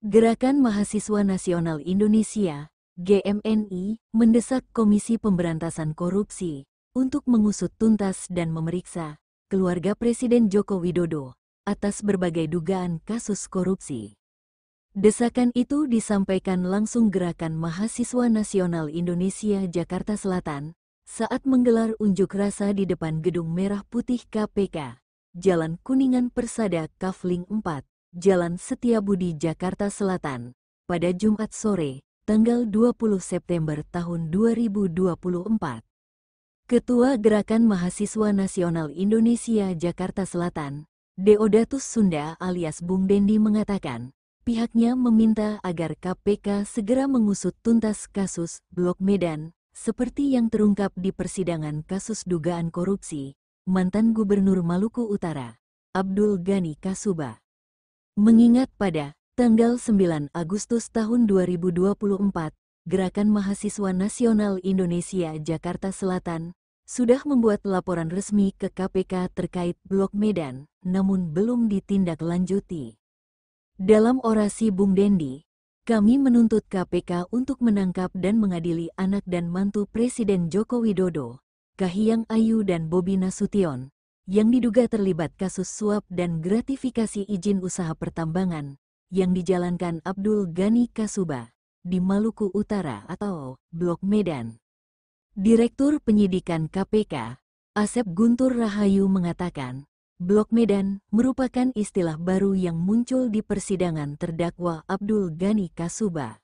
Gerakan Mahasiswa Nasional Indonesia, GMNI, mendesak Komisi Pemberantasan Korupsi untuk mengusut tuntas dan memeriksa keluarga Presiden Joko Widodo atas berbagai dugaan kasus korupsi. Desakan itu disampaikan langsung Gerakan Mahasiswa Nasional Indonesia Jakarta Selatan saat menggelar unjuk rasa di depan Gedung Merah Putih KPK, Jalan Kuningan Persada Kafling 4, Jalan Setiabudi Jakarta Selatan, pada Jumat sore, tanggal 20 September tahun 2024. Ketua Gerakan Mahasiswa Nasional Indonesia Jakarta Selatan, Deodatus Sunda alias Bung Dendi mengatakan, pihaknya meminta agar KPK segera mengusut tuntas kasus Blok Medan, seperti yang terungkap di persidangan kasus dugaan korupsi mantan Gubernur Maluku Utara, Abdul Ghani Kasuba. Mengingat pada tanggal 9 Agustus tahun 2024, Gerakan Mahasiswa Nasional Indonesia Jakarta Selatan sudah membuat laporan resmi ke KPK terkait Blok Medan, namun belum ditindaklanjuti. Dalam orasi Bung Dendi, kami menuntut KPK untuk menangkap dan mengadili anak dan mantu Presiden Joko Widodo, Kahiyang Ayu dan Bobi Nasution, yang diduga terlibat kasus suap dan gratifikasi izin usaha pertambangan yang dijalankan Abdul Ghani Kasuba di Maluku Utara atau Blok Medan. Direktur Penyidikan KPK, Asep Guntur Rahayu mengatakan, Blok Medan merupakan istilah baru yang muncul di persidangan terdakwa Abdul Ghani Kasuba.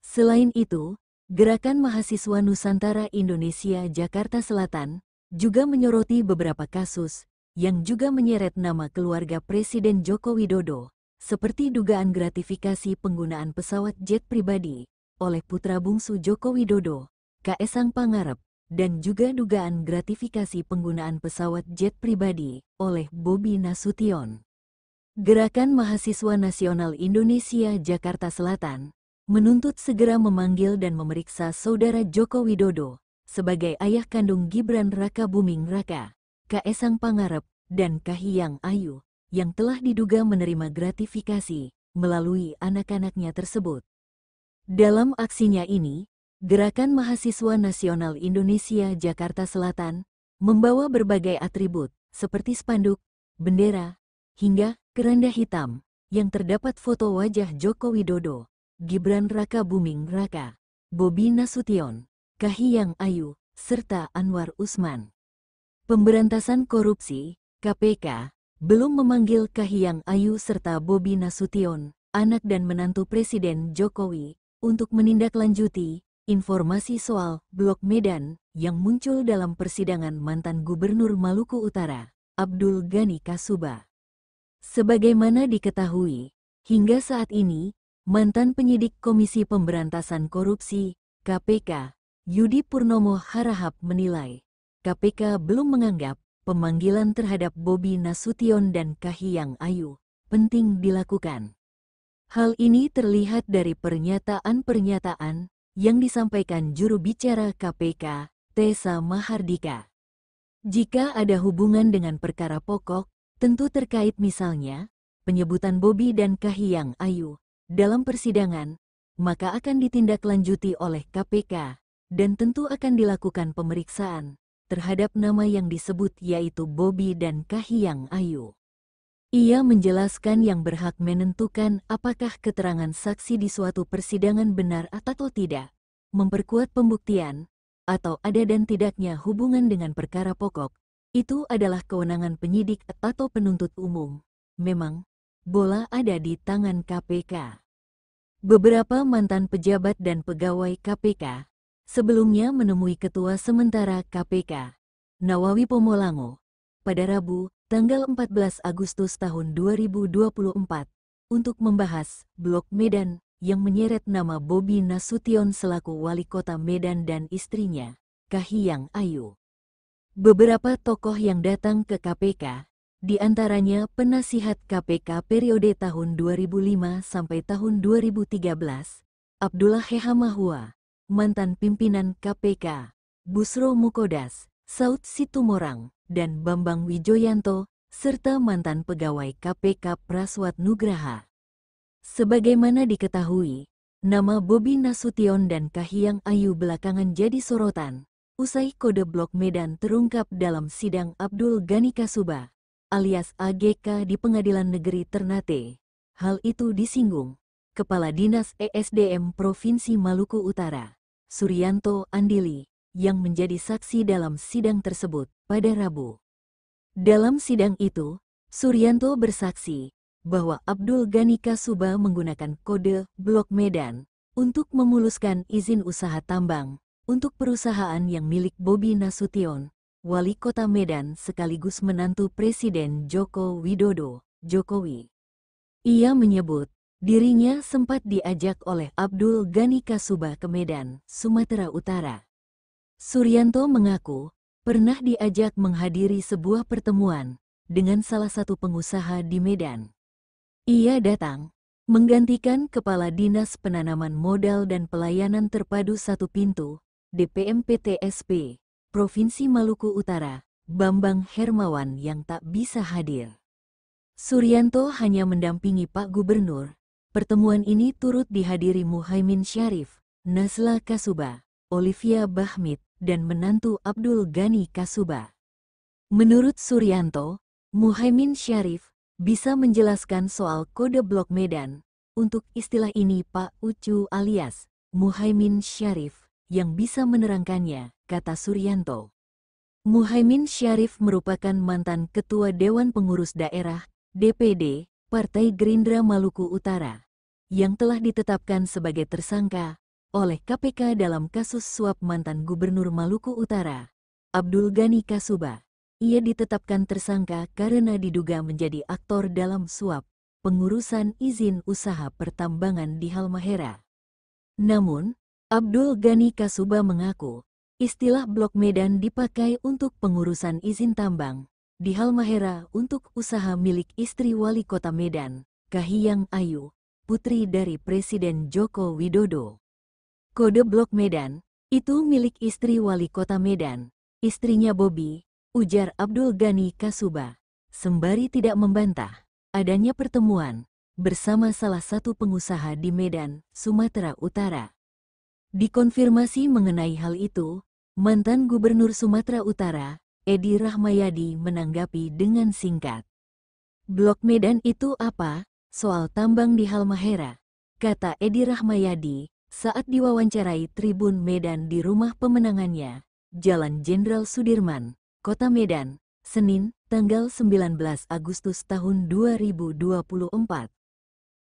Selain itu, Gerakan Mahasiswa Nusantara Indonesia Jakarta Selatan juga menyoroti beberapa kasus yang juga menyeret nama keluarga Presiden Joko Widodo, seperti dugaan gratifikasi penggunaan pesawat jet pribadi oleh putra bungsu Joko Widodo, Kaesang Pangarep, dan juga dugaan gratifikasi penggunaan pesawat jet pribadi oleh Bobi Nasution. Gerakan Mahasiswa Nasional Indonesia Jakarta Selatan menuntut segera memanggil dan memeriksa saudara Joko Widodo sebagai ayah kandung Gibran Rakabuming Raka, Kaesang Pangarep, dan Kahiyang Ayu, yang telah diduga menerima gratifikasi melalui anak-anaknya tersebut. Dalam aksinya ini, Gerakan Mahasiswa Nasional Indonesia Jakarta Selatan membawa berbagai atribut seperti spanduk, bendera, hingga keranda hitam yang terdapat foto wajah Joko Widodo, Gibran Rakabuming Raka, Bobi Nasution, Kahiyang Ayu, serta Anwar Usman. Pemberantasan Korupsi, KPK, belum memanggil Kahiyang Ayu serta Bobi Nasution, anak dan menantu Presiden Jokowi, untuk menindaklanjuti informasi soal Blok Medan yang muncul dalam persidangan mantan Gubernur Maluku Utara, Abdul Ghani Kasuba. Sebagaimana diketahui, hingga saat ini, mantan penyidik Komisi Pemberantasan Korupsi, KPK, Yudi Purnomo Harahap menilai, KPK belum menganggap pemanggilan terhadap Bobi Nasution dan Kahiyang Ayu penting dilakukan. Hal ini terlihat dari pernyataan-pernyataan yang disampaikan juru bicara KPK, Tessa Mahardika. Jika ada hubungan dengan perkara pokok, tentu terkait misalnya penyebutan Bobi dan Kahiyang Ayu dalam persidangan, maka akan ditindaklanjuti oleh KPK dan tentu akan dilakukan pemeriksaan terhadap nama yang disebut yaitu Bobi dan Kahiyang Ayu. Ia menjelaskan yang berhak menentukan apakah keterangan saksi di suatu persidangan benar atau tidak, memperkuat pembuktian, atau ada dan tidaknya hubungan dengan perkara pokok, itu adalah kewenangan penyidik atau penuntut umum. Memang, bola ada di tangan KPK. Beberapa mantan pejabat dan pegawai KPK sebelumnya menemui Ketua Sementara KPK, Nawawi Pomolango, pada Rabu, tanggal 14 Agustus tahun 2024, untuk membahas Blok Medan yang menyeret nama Bobi Nasution selaku wali kota Medan dan istrinya, Kahiyang Ayu. Beberapa tokoh yang datang ke KPK, di antaranya penasihat KPK periode tahun 2005 sampai tahun 2013, Abdullah Hehamahua, mantan pimpinan KPK, Busro Mukodas, Saud Situmorang, dan Bambang Wijoyanto, serta mantan pegawai KPK Praswat Nugraha. Sebagaimana diketahui, nama Bobi Nasution dan Kahiyang Ayu belakangan jadi sorotan, usai kode blok Medan terungkap dalam sidang Abdul Ghani Kasuba, alias AGK di Pengadilan Negeri Ternate. Hal itu disinggung Kepala Dinas ESDM Provinsi Maluku Utara, Suryanto Andili, yang menjadi saksi dalam sidang tersebut pada Rabu. Dalam sidang itu, Suryanto bersaksi bahwa Abdul Ghani Kasuba menggunakan kode blok Medan untuk memuluskan izin usaha tambang untuk perusahaan yang milik Bobi Nasution, Wali Kota Medan sekaligus menantu Presiden Joko Widodo, Jokowi. Ia menyebut dirinya sempat diajak oleh Abdul Ghani Kasuba ke Medan, Sumatera Utara. Suryanto mengaku pernah diajak menghadiri sebuah pertemuan dengan salah satu pengusaha di Medan. Ia datang menggantikan Kepala Dinas Penanaman Modal dan Pelayanan Terpadu Satu Pintu, DPMPTSP, Provinsi Maluku Utara, Bambang Hermawan yang tak bisa hadir. Suryanto hanya mendampingi Pak Gubernur. Pertemuan ini turut dihadiri Muhaimin Syarif, Nazla Kasuba, Olivia Bahmit, dan menantu Abdul Ghani Kasuba. Menurut Suryanto, Muhaimin Syarif bisa menjelaskan soal kode blok Medan. Untuk istilah ini Pak Ucu alias Muhaimin Syarif yang bisa menerangkannya, kata Suryanto. Muhaimin Syarif merupakan mantan Ketua Dewan Pengurus Daerah, DPD, Partai Gerindra Maluku Utara, yang telah ditetapkan sebagai tersangka oleh KPK dalam kasus suap mantan Gubernur Maluku Utara, Abdul Ghani Kasuba. Ia ditetapkan tersangka karena diduga menjadi aktor dalam suap pengurusan izin usaha pertambangan di Halmahera. Namun, Abdul Ghani Kasuba mengaku istilah blok Medan dipakai untuk pengurusan izin tambang di Halmahera untuk usaha milik istri Wali Kota Medan, Kahiyang Ayu, putri dari Presiden Joko Widodo. Kode blok Medan itu milik istri Wali Kota Medan, istrinya Bobi, ujar Abdul Ghani Kasuba, sembari tidak membantah adanya pertemuan bersama salah satu pengusaha di Medan, Sumatera Utara. Dikonfirmasi mengenai hal itu, mantan Gubernur Sumatera Utara, Edi Rahmayadi menanggapi dengan singkat. Blok Medan itu apa? Soal tambang di Halmahera, kata Edi Rahmayadi saat diwawancarai Tribun Medan di rumah pemenangannya, Jalan Jenderal Sudirman, Kota Medan, Senin, tanggal 19 Agustus tahun 2024.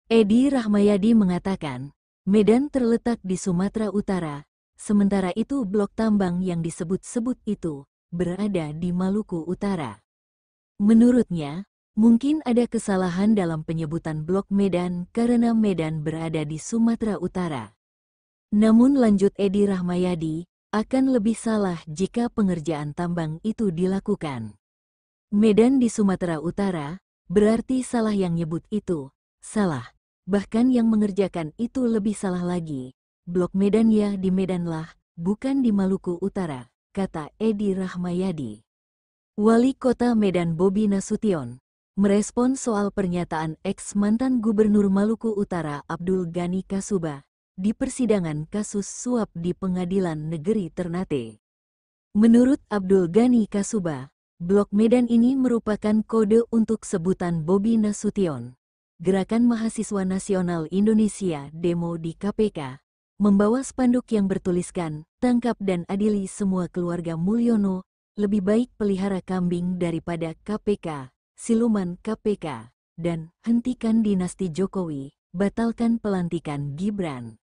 Edi Rahmayadi mengatakan, Medan terletak di Sumatera Utara, sementara itu blok tambang yang disebut-sebut itu berada di Maluku Utara. Menurutnya, mungkin ada kesalahan dalam penyebutan blok Medan karena Medan berada di Sumatera Utara. Namun lanjut Edi Rahmayadi, akan lebih salah jika pengerjaan tambang itu dilakukan. Medan di Sumatera Utara, berarti salah yang nyebut itu, salah. Bahkan yang mengerjakan itu lebih salah lagi. Blok Medan ya di Medan lah, bukan di Maluku Utara, kata Edi Rahmayadi. Wali Kota Medan Bobi Nasution merespon soal pernyataan ex-mantan Gubernur Maluku Utara Abdul Ghani Kasuba di persidangan kasus suap di Pengadilan Negeri Ternate. Menurut Abdul Ghani Kasuba, blok Medan ini merupakan kode untuk sebutan Bobi Nasution. Gerakan Mahasiswa Nasional Indonesia demo di KPK, membawa spanduk yang bertuliskan, tangkap dan adili semua keluarga Mulyono, lebih baik pelihara kambing daripada KPK, siluman KPK, dan hentikan dinasti Jokowi, batalkan pelantikan Gibran.